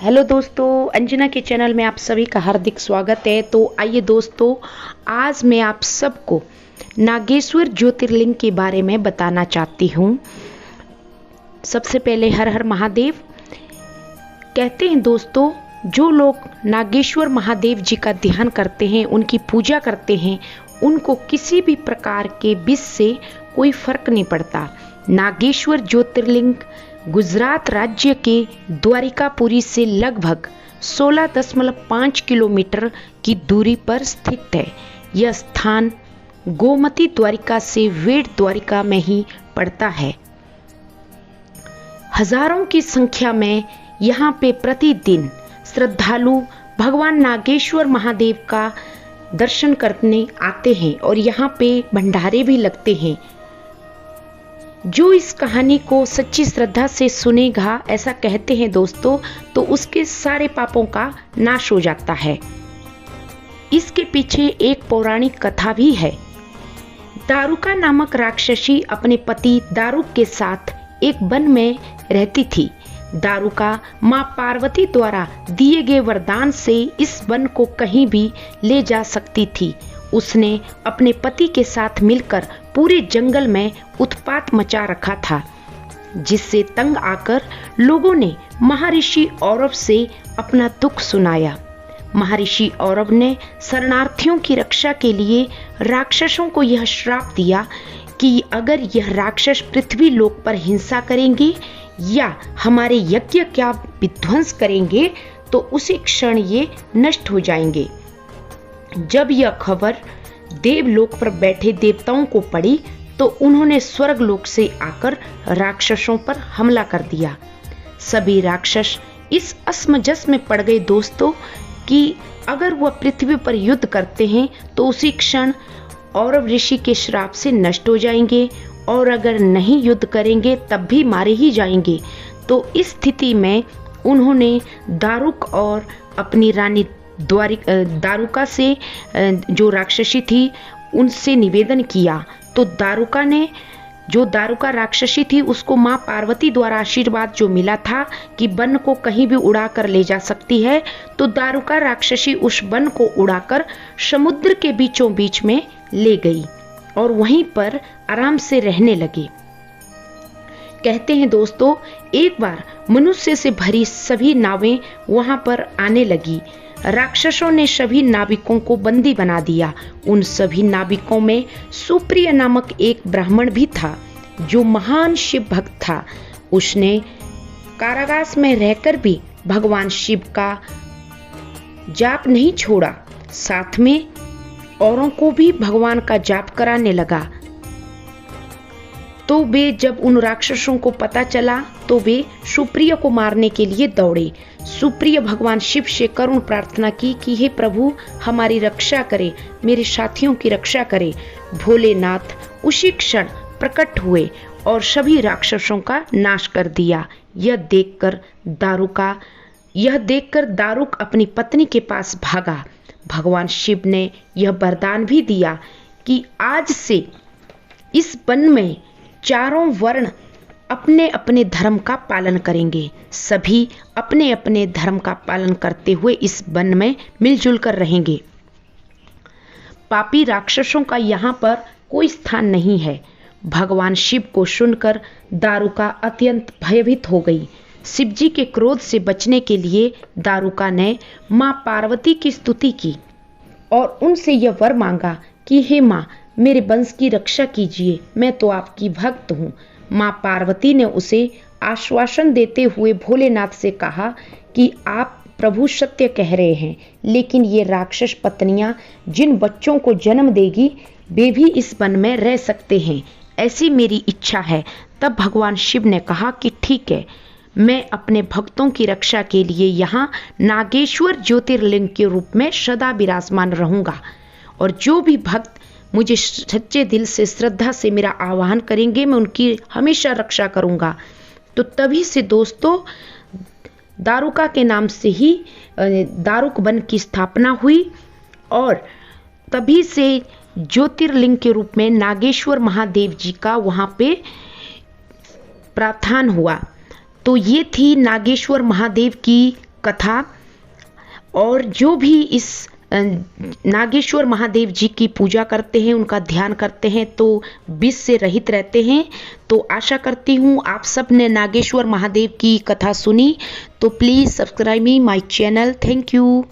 Hello दोस्तों, अंजना के channel में आप सभी का हार्दिक स्वागत है। तो आइए दोस्तों, आज मैं आप सबको नागेश्वर ज्योतिर्लिंग के बारे में बताना चाहती हूँ। सबसे पहले हर हर महादेव। कहते हैं दोस्तों, जो लोग नागेश्वर महादेव जी का ध्यान करते हैं, उनकी पूजा करते हैं, उनको किसी भी प्रकार के विष से कोई फर्क नहीं पड़ता। नागेश्वर ज्योतिर्लिंग गुजरात राज्य के द्वारिकापुरी से लगभग 16.5 किलोमीटर की दूरी पर स्थित है। यह स्थान गोमती द्वारिका से वेट द्वारिका में ही पड़ता है। हजारों की संख्या में यहाँ पे प्रतिदिन श्रद्धालु भगवान नागेश्वर महादेव का दर्शन करने आते हैं और यहाँ पे भंडारे भी लगते हैं। जो इस कहानी को सच्ची श्रद्धा से सुनेगा, ऐसा कहते हैं दोस्तों, तो उसके सारे पापों का नाश हो जाता है। इसके पीछे एक पौराणिक कथा भी है। दारुका नामक राक्षसी अपने पति दारुक के साथ एक वन में रहती थी। दारुका मां पार्वती द्वारा दिए गए वरदान से इस वन को कहीं भी ले जा सकती थी। उसने अपने पति के साथ मिलकर पूरे जंगल में उत्पात मचा रखा था, जिससे तंग आकर लोगों ने महर्षि औरव से अपना दुख सुनाया। महर्षि औरव ने शरणार्थियों की रक्षा के लिए राक्षसों को यह श्राप दिया कि अगर यह राक्षस पृथ्वी लोक पर हिंसा करेंगे या हमारे यज्ञ का विध्वंस करेंगे तो उसी क्षण ये नष्ट हो जाएंगे। जब यह खबर देवलोक पर बैठे देवताओं को पड़ी तो उन्होंने स्वर्ग लोक से आकर राक्षसों पर हमला कर दिया। सभी राक्षस इस असमंजस में पड़ गए दोस्तों कि अगर वह पृथ्वी पर युद्ध करते हैं तो उसी क्षण औरव ऋषि के श्राप से नष्ट हो जाएंगे, और अगर नहीं युद्ध करेंगे तब भी मारे ही जाएंगे। तो इस स्थिति में उन्होंने दारुक और अपनी रानी दारुका से, जो राक्षसी थी, उनसे निवेदन किया। तो दारुका राक्षसी थी, उसको मां पार्वती द्वारा आशीर्वाद जो मिला था कि वन को कहीं भी उड़ा कर ले जा सकती है, तो दारुका राक्षसी उस वन को उड़ाकर समुद्र के बीचों बीच में ले गई और वहीं पर आराम से रहने लगी। कहते हैं दोस्तों, एक बार मनुष्य से भरी सभी नावें वहां पर आने लगी। राक्षसों ने सभी नाविकों को बंदी बना दिया। उन सभी नाविकों में सुप्रिय नामक एक ब्राह्मण भी था, जो महान शिव भक्त था। उसने कारागार में रहकर भी भगवान शिव का जाप नहीं छोड़ा, साथ में औरों को भी भगवान का जाप कराने लगा। तो वे जब उन राक्षसों को पता चला तो वे सुप्रिय को मारने के लिए दौड़े। सुप्रिय भगवान शिव से करुण प्रार्थना की कि हे प्रभु, हमारी रक्षा करे, मेरे साथियों की रक्षा करे। भोलेनाथ उसी क्षण प्रकट हुए और सभी राक्षसों का नाश कर दिया। यह देखकर दारुक अपनी पत्नी के पास भागा। भगवान शिव ने यह वरदान भी दिया कि आज से इस वन में चारों वर्ण अपने अपने धर्म का पालन करेंगे। सभी अपने अपने धर्म का पालन करते हुए इस वन में मिलजुल कर रहेंगे। पापी राक्षसों का यहाँ पर कोई स्थान नहीं है। भगवान शिव को सुनकर दारुका अत्यंत भयभीत हो गई। शिव जी के क्रोध से बचने के लिए दारुका ने मां पार्वती की स्तुति की और उनसे यह वर मांगा कि हे मां, मेरे वंश की रक्षा कीजिए, मैं तो आपकी भक्त हूँ। मां पार्वती ने उसे आश्वासन देते हुए भोलेनाथ से कहा कि आप प्रभु सत्य कह रहे हैं, लेकिन ये राक्षस पत्नियां जिन बच्चों को जन्म देगी वे भी इस वन में रह सकते हैं, ऐसी मेरी इच्छा है। तब भगवान शिव ने कहा कि ठीक है, मैं अपने भक्तों की रक्षा के लिए यहाँ नागेश्वर ज्योतिर्लिंग के रूप में सदा विराजमान रहूंगा, और जो भी भक्त मुझे सच्चे दिल से श्रद्धा से मेरा आह्वान करेंगे, मैं उनकी हमेशा रक्षा करूंगा। तो तभी से दोस्तों दारुका के नाम से ही दारुक वन की स्थापना हुई और तभी से ज्योतिर्लिंग के रूप में नागेश्वर महादेव जी का वहाँ पे प्रावधान हुआ। तो ये थी नागेश्वर महादेव की कथा। और जो भी इस नागेश्वर महादेव जी की पूजा करते हैं, उनका ध्यान करते हैं, तो विष से रहित रहते हैं। तो आशा करती हूँ आप सब ने नागेश्वर महादेव की कथा सुनी। तो please subscribe me my channel. Thank you.